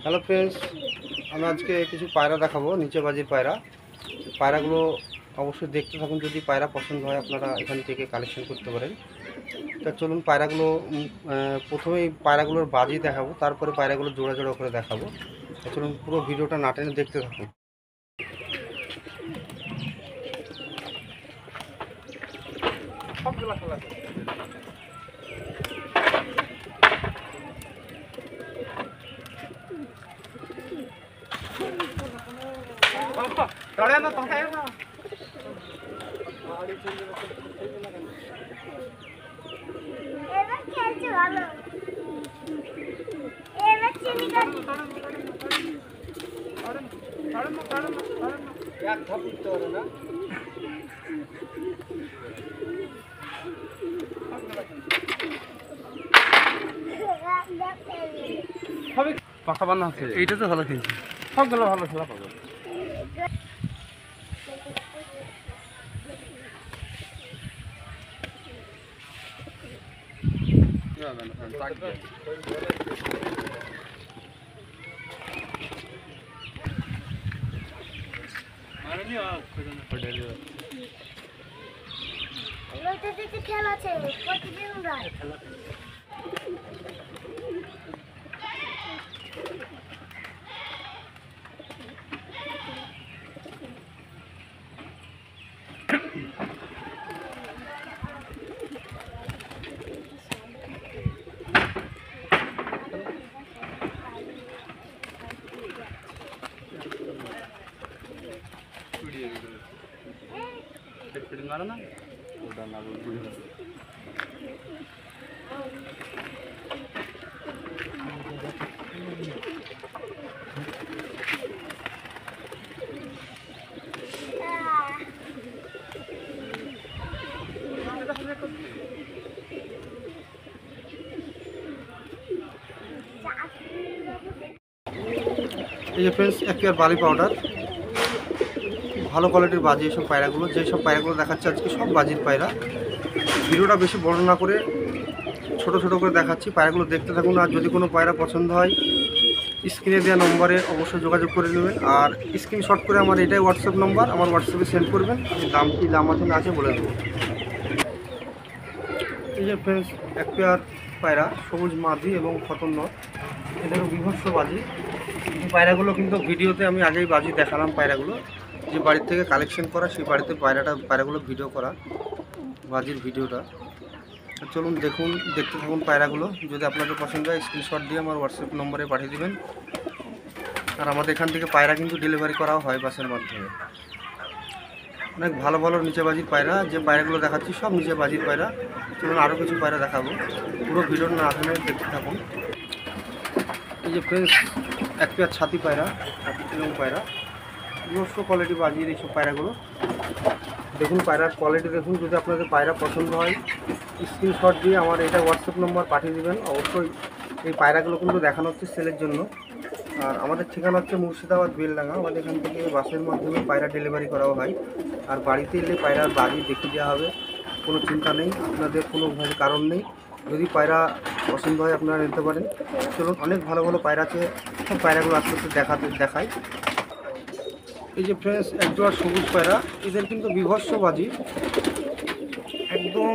Hello friends, আমি আজকে কিছু পায়রা দেখাবো, নিচে বাজির পায়রা। পায়রাগুলো অবশ্যই দেখতে থাকুন, যদি পায়রা পছন্দ হয় আপনারা এখান থেকে কালেকশন করতে পারেন। তা চলুন পায়রাগুলো প্রথমেই পায়রাগুলোর বাজি দেখাবো, তারপরে পায়রাগুলো জোড়া জোড়া করে দেখাবো। তা চলুন পুরো ভিডিওটা না টেনে দেখতে থাকুন। এবার খেলছে ভালো। এবার চিনি কাটছে। এক ধাপ উঠতে পারে না। পাখা বান্না আছে, এইটা তো ভালো খেলছে, সবগুলো ভালো খেলা পাবো। খেলা আছে প্রতিদিন রাত। এই যে ফ্রেন্ডস, এক পেয়ার বালি পাউডার, ভালো কোয়ালিটির বাজি এসব পায়রাগুলো। যেসব পায়রাগুলো দেখাচ্ছে আজকে সব বাজির পায়রা। ভিডিওটা বেশি বড় না করে ছোট ছোট করে দেখাচ্ছি, পায়রাগুলো দেখতে থাকুন। আর যদি কোনো পায়রা পছন্দ হয় স্ক্রিনে দেওয়া নম্বরে অবশ্যই যোগাযোগ করে নেবেন, আর স্ক্রিনশট করে আমার এটাই হোয়াটসঅ্যাপ নম্বর, আমার হোয়াটসঅ্যাপে সেন্ড করবেন। আমি কী দাম আছে না আছে বলে দেবো। এই যে ফ্রেন্ডস, এক পেয়ার পায়রা, সবুজ মাদি এবং খতন্নর, এদেরও বিভৎস বাজি। এই পায়রাগুলো কিন্তু ভিডিওতে আমি আগেই বাজি দেখালাম। পায়রাগুলো যে বাড়ির থেকে কালেকশন করা, সেই বাড়িতে পায়রাগুলো ভিডিও করা বাজির ভিডিওটা। চলুন দেখুন, দেখতে থাকুন পায়রাগুলো। যদি আপনাদের পছন্দ হয় স্ক্রিনশট দিয়ে আমার হোয়াটসঅ্যাপ নম্বরে পাঠিয়ে দেবেন। আর আমাদের এখান থেকে পায়রা কিন্তু ডেলিভারি করাও হয় বাসের মাধ্যমে। অনেক ভালো ভালো নিচে বাজির পায়রা, যে পায়রাগুলো দেখাচ্ছি সব নিচে বাজির পায়রা। চলুন আরও কিছু পায়রা দেখাবো, পুরো ভিডিওটা না আসলে দেখতে থাকুন। এই যে ফ্রেন্ডস, এক পেয়ার ছাতি পায়রা, ছাতি এবং পায়রা, নিজস্ব কোয়ালিটি বাজির এইসব পায়রাগুলো। দেখুন পায়রার কোয়ালিটি দেখুন। যদি আপনাদের পায়রা পছন্দ হয় স্ক্রিনশট দিয়ে আমার এটা হোয়াটসঅ্যাপ নম্বর পাঠিয়ে দেবেন। অবশ্যই এই পায়রাগুলো কিন্তু দেখানো হচ্ছে সেলের জন্য। আর আমাদের ঠিকানা হচ্ছে মুর্শিদাবাদ বেলডাঙ্গা। আমাদের এখান থেকে বাসের মাধ্যমে পায়রা ডেলিভারি করাও হয়। আর বাড়িতে এলে পায়রার বাজি দেখিয়ে দেওয়া হবে, কোনো চিন্তা নেই, আপনাদের কোনো কারণ নেই। যদি পায়রা পছন্দ হয় আপনারা নিতে পারেন। চলুন, অনেক ভালো ভালো পায়রা আছে, সব পায়রাগুলো আস্তে আস্তে দেখায়। এই যে ফ্রেন্ডস, এক জোড়া সবুজ পায়রা, এদের কিন্তু বিভৎস বাজি। একদম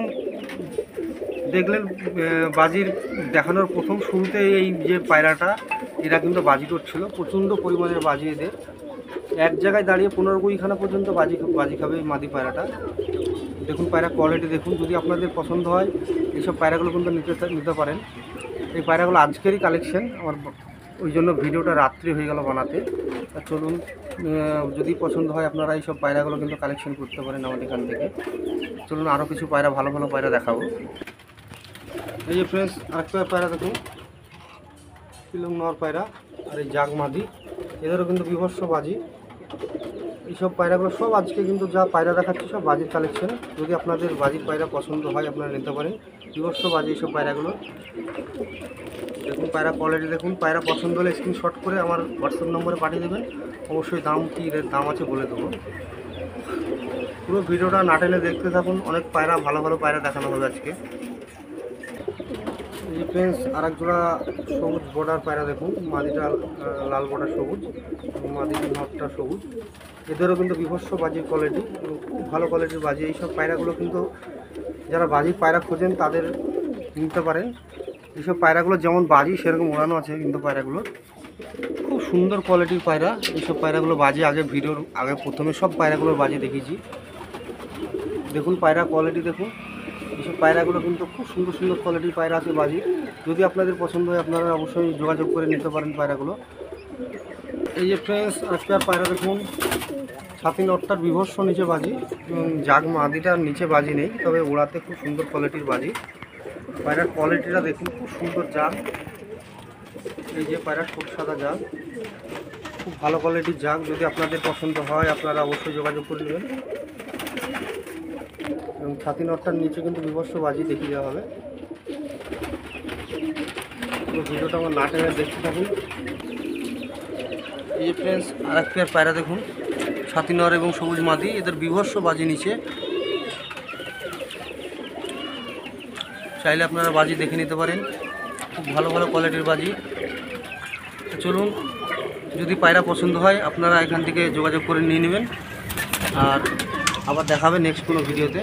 দেখলেন বাজির দেখানোর প্রথম শুরুতে এই যে পায়রাটা, এরা কিন্তু বাজি করছিল, প্রচণ্ড পরিমাণের বাজি এদের। এক জায়গায় দাঁড়িয়ে 15-20খানা পর্যন্ত বাজি খাবে এই মাদি পায়রাটা। দেখুন পায়রা কোয়ালিটি দেখুন। যদি আপনাদের পছন্দ হয় এইসব পায়রাগুলো কিন্তু নিতে পারেন। এই পায়রাগুলো আজকেরই কালেকশন আমার, ওই জন্য ভিডিওটা রাত্রি হয়ে গেল বানাতে। তা চলুন, যদি পছন্দ হয় আপনারা এইসব পায়রাগুলো কিন্তু কালেকশন করতে পারেন আমাদের এখান থেকে। চলুন আরও কিছু পায়রা, ভালো ভালো পায়রা দেখাবো। এই যে ফ্রেন্ডস, আরেকটা পায়রা দেখুন, পিলং নর পায়রা, আর এই জাগ মাদি, এদেরও কিন্তু বিভৎস বাজি। এইসব পায়রাগুলো সব আজকে কিন্তু যা পায়রা দেখাচ্ছি সব বাজির কালেকশন। যদি আপনাদের বাজির পায়রা পছন্দ হয় আপনারা নিতে পারেন, বিভৎস বাজি এইসব পায়রাগুলো। দেখুন পায়রা কোয়ালিটি দেখুন। পায়রা পছন্দ হলে স্ক্রিনশট করে আমার হোয়াটসঅ্যাপ নম্বরে পাঠিয়ে দেবেন। অবশ্যই দাম কী দাম আছে বলে দেবো। পুরো ভিডিওটা না টেনে দেখতে থাকুন, অনেক পায়রা, ভালো ভালো পায়রা দেখানো হবে আজকে। এই যে যে ফ্রেন্ডস আর এক জোড়া সবুজ বর্ডার পায়রা দেখুন, মাদিটা লাল বর্ডার সবুজ এবং মাদিটা নটটা সবুজ। এদেরও কিন্তু বিভৎস বাজির কোয়ালিটি, খুব ভালো কোয়ালিটির বাজি। এইসব পায়রাগুলো কিন্তু যারা বাজির পায়রা খোঁজেন তাদের নিতে পারেন। এইসব পায়রাগুলো যেমন বাজি সেরকম ওড়ানো আছে, কিন্তু পায়রাগুলো খুব সুন্দর কোয়ালিটির পায়রা। এইসব পায়রাগুলো বাজি আগে ভিডিওর আগে প্রথমে সব পায়রাগুলোর বাজি দেখিয়েছি। দেখুন পায়রা কোয়ালিটি দেখুন, এইসব পায়রাগুলো কিন্তু খুব সুন্দর সুন্দর কোয়ালিটির পায়রা আছে বাজি। যদি আপনাদের পছন্দ হয় আপনারা অবশ্যই যোগাযোগ করে নিতে পারেন পায়রাগুলো। এই যে ফ্রেন্ডস আজকে আর পায়রা দেখুন, ছাতি নটটার বিভৎস নিচে বাজি এবং জাগ মাদিটার নিচে বাজি নেই, তবে ওড়াতে খুব সুন্দর কোয়ালিটির বাজি। পায়রার কোয়ালিটিটা দেখুন, খুব সুন্দর জাগ। এই যে পায়রার ঠোঁট সাদা জাগ, খুব ভালো কোয়ালিটির জাগ। যদি আপনাদের পছন্দ হয় আপনারা অবশ্যই যোগাযোগ করে নেবেন। এবং ছাতি নটটার নিচে কিন্তু বিভৎস বাজি দেখিয়ে দেওয়া হবে। পুরো ভিডিওটা আমার না টেনে দেখতে থাকুন। এই যে ফ্রেন্ডস আর এক পেয়ার পায়রা দেখুন, ছাতি নর এবং সবুজ মাদি, এদের বিভৎস বাজি নিচে। চাইলে আপনারা বাজি দেখে নিতে পারেন, খুব ভালো ভালো কোয়ালিটির বাজি। চলুন, যদি পায়রা পছন্দ হয় আপনারা এখান থেকে যোগাযোগ করে নিয়ে নেবেন। আর আবার দেখাবে নেক্সট কোনো ভিডিওতে।